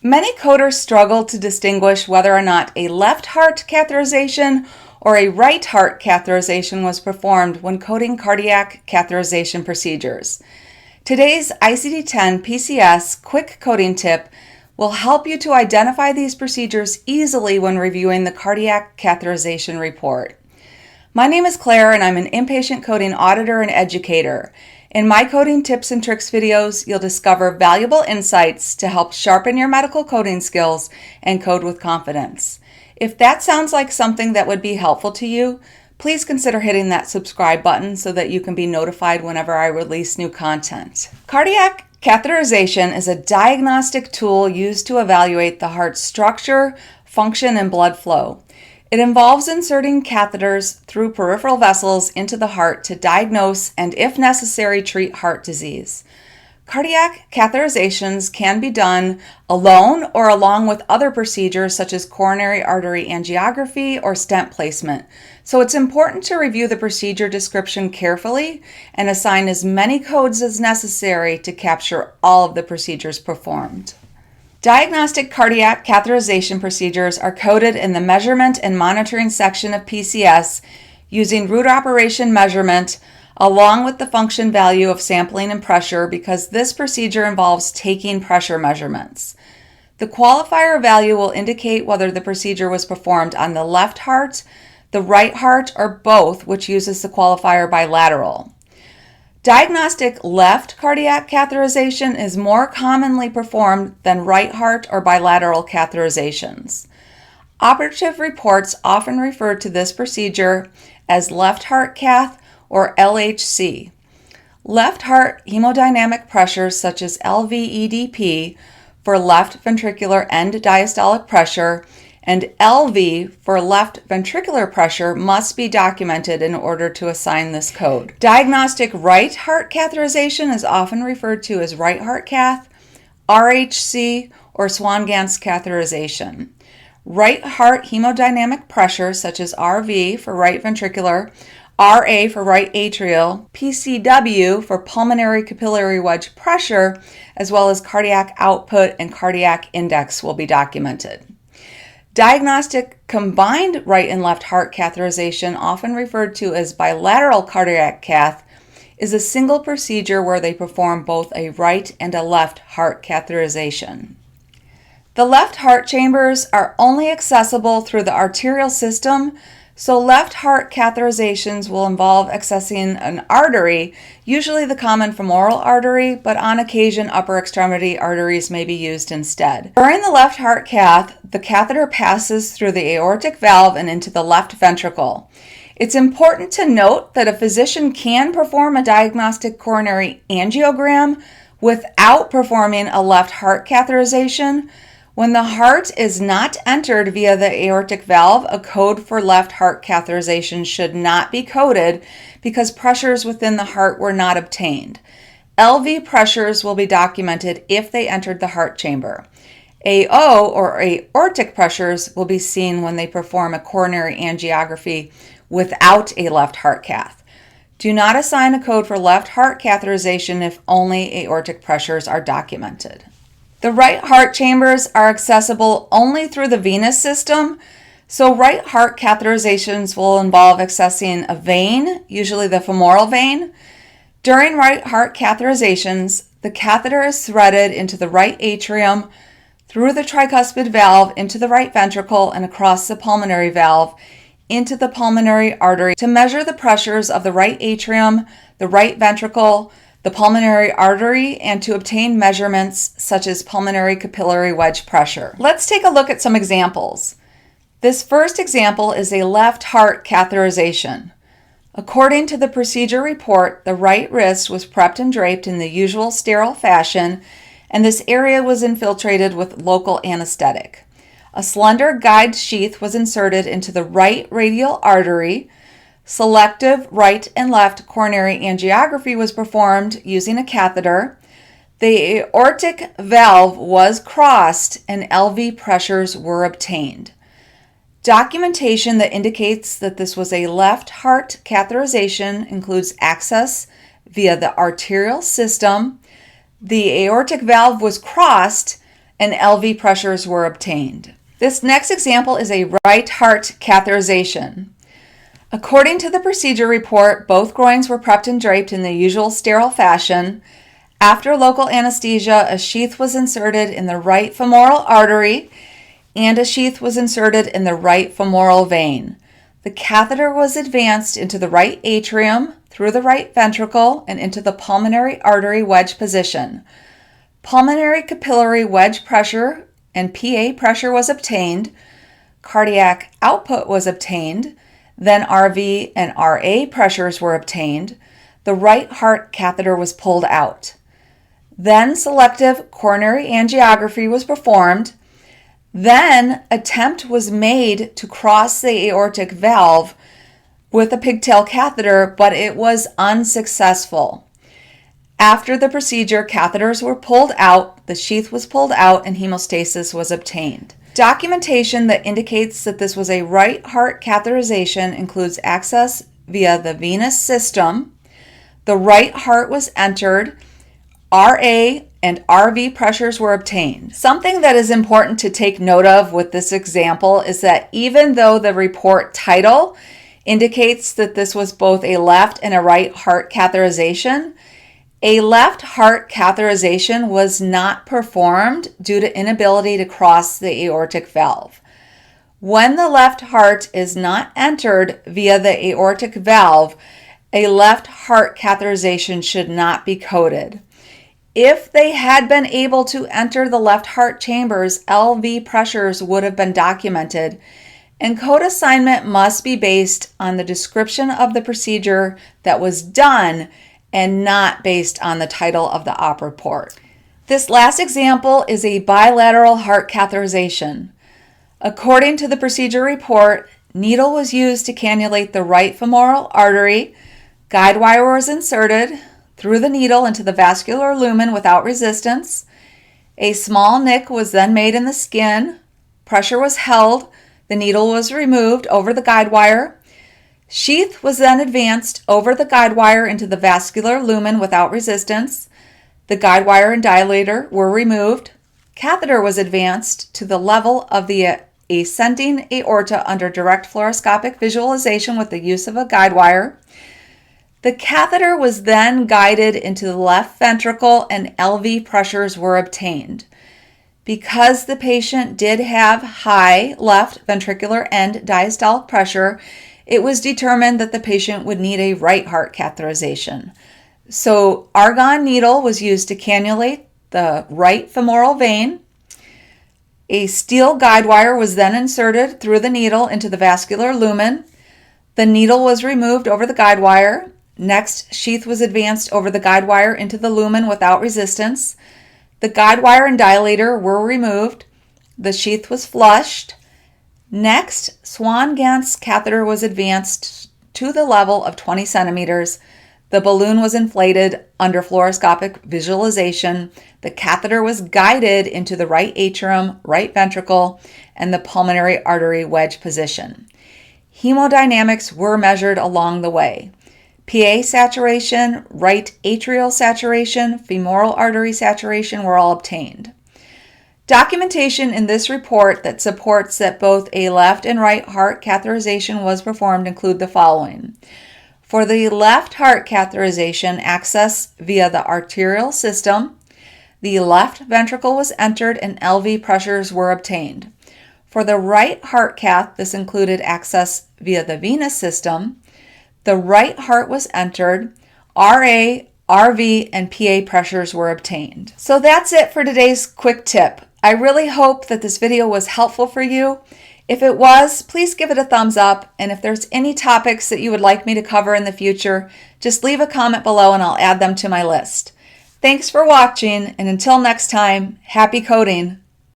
Many coders struggle to distinguish whether or not a left heart catheterization or a right heart catheterization was performed when coding cardiac catheterization procedures. Today's ICD-10-PCS quick coding tip will help you to identify these procedures easily when reviewing the cardiac catheterization report. My name is Claire and I'm an inpatient coding auditor and educator. In my coding tips and tricks videos, you'll discover valuable insights to help sharpen your medical coding skills and code with confidence. If that sounds like something that would be helpful to you, please consider hitting that subscribe button so that you can be notified whenever I release new content. Cardiac catheterization is a diagnostic tool used to evaluate the heart's structure, function, and blood flow. It involves inserting catheters through peripheral vessels into the heart to diagnose and, if necessary, treat heart disease. Cardiac catheterizations can be done alone or along with other procedures such as coronary artery angiography or stent placement. So it's important to review the procedure description carefully and assign as many codes as necessary to capture all of the procedures performed. Diagnostic cardiac catheterization procedures are coded in the measurement and monitoring section of PCS using root operation measurement along with the function value of sampling and pressure because this procedure involves taking pressure measurements. The qualifier value will indicate whether the procedure was performed on the left heart, the right heart, or both, which uses the qualifier bilateral. Diagnostic left cardiac catheterization is more commonly performed than right heart or bilateral catheterizations. Operative reports often refer to this procedure as left heart cath or LHC. Left heart hemodynamic pressures such as LV-EDP for left ventricular end diastolic pressure and LV for left ventricular pressure must be documented in order to assign this code. Diagnostic right heart catheterization is often referred to as right heart cath, RHC, or Swan-Ganz catheterization. Right heart hemodynamic pressure such as RV for right ventricular, RA for right atrial, PCW for pulmonary capillary wedge pressure, as well as cardiac output and cardiac index will be documented. Diagnostic combined right and left heart catheterization, often referred to as bilateral cardiac cath, is a single procedure where they perform both a right and a left heart catheterization. The left heart chambers are only accessible through the arterial system, so left heart catheterizations will involve accessing an artery, usually the common femoral artery, but on occasion upper extremity arteries may be used instead. During the left heart cath, the catheter passes through the aortic valve and into the left ventricle. It's important to note that a physician can perform a diagnostic coronary angiogram without performing a left heart catheterization. When the heart is not entered via the aortic valve, a code for left heart catheterization should not be coded because pressures within the heart were not obtained. LV pressures will be documented if they entered the heart chamber. AO or aortic pressures will be seen when they perform a coronary angiography without a left heart cath. Do not assign a code for left heart catheterization if only aortic pressures are documented. The right heart chambers are accessible only through the venous system, so right heart catheterizations will involve accessing a vein, usually the femoral vein. During right heart catheterizations, the catheter is threaded into the right atrium, through the tricuspid valve into the right ventricle, and across the pulmonary valve into the pulmonary artery to measure the pressures of the right atrium, the right ventricle, the pulmonary artery, and to obtain measurements such as pulmonary capillary wedge pressure. Let's take a look at some examples. This first example is a left heart catheterization. According to the procedure report, the right wrist was prepped and draped in the usual sterile fashion, and this area was infiltrated with local anesthetic. A slender guide sheath was inserted into the right radial artery. Selective right and left coronary angiography was performed using a catheter. The aortic valve was crossed and LV pressures were obtained. Documentation that indicates that this was a left heart catheterization includes access via the arterial system. The aortic valve was crossed and LV pressures were obtained. This next example is a right heart catheterization. According to the procedure report, both groins were prepped and draped in the usual sterile fashion. After local anesthesia, a sheath was inserted in the right femoral artery and a sheath was inserted in the right femoral vein. The catheter was advanced into the right atrium, through the right ventricle, and into the pulmonary artery wedge position. Pulmonary capillary wedge pressure and PA pressure was obtained. Cardiac output was obtained. Then RV and RA pressures were obtained. The right heart catheter was pulled out. Then selective coronary angiography was performed. Then attempt was made to cross the aortic valve with a pigtail catheter, but it was unsuccessful. After the procedure, catheters were pulled out, the sheath was pulled out, and hemostasis was obtained. Documentation that indicates that this was a right heart catheterization includes access via the venous system. The right heart was entered. RA and RV pressures were obtained. Something that is important to take note of with this example is that even though the report title indicates that this was both a left and a right heart catheterization, a left heart catheterization was not performed due to inability to cross the aortic valve. When the left heart is not entered via the aortic valve, a left heart catheterization should not be coded. If they had been able to enter the left heart chambers, LV pressures would have been documented, and code assignment must be based on the description of the procedure that was done and not based on the title of the op report. This last example is a bilateral heart catheterization. According to the procedure report, needle was used to cannulate the right femoral artery, guide wire was inserted through the needle into the vascular lumen without resistance. A small nick was then made in the skin, pressure was held, the needle was removed over the guide wire. Sheath was then advanced over the guide wire into the vascular lumen without resistance. The guide wire and dilator were removed. Catheter was advanced to the level of the ascending aorta under direct fluoroscopic visualization with the use of a guide wire. The catheter was then guided into the left ventricle and LV pressures were obtained. Because the patient did have high left ventricular end diastolic pressure, it was determined that the patient would need a right heart catheterization. So argon needle was used to cannulate the right femoral vein. A steel guide wire was then inserted through the needle into the vascular lumen. The needle was removed over the guide wire. Next, sheath was advanced over the guide wire into the lumen without resistance. The guide wire and dilator were removed. The sheath was flushed. Next, Swan-Ganz catheter was advanced to the level of 20 centimeters. The balloon was inflated under fluoroscopic visualization. The catheter was guided into the right atrium, right ventricle, and the pulmonary artery wedge position. Hemodynamics were measured along the way. PA saturation, right atrial saturation, femoral artery saturation were all obtained. Documentation in this report that supports that both a left and right heart catheterization was performed include the following. For the left heart catheterization, access via the arterial system, the left ventricle was entered and LV pressures were obtained. For the right heart cath, this included access via the venous system. The right heart was entered, RA, RV, and PA pressures were obtained. So that's it for today's quick tip. I really hope that this video was helpful for you. If it was, please give it a thumbs up, and if there's any topics that you would like me to cover in the future, just leave a comment below and I'll add them to my list. Thanks for watching, and until next time, happy coding!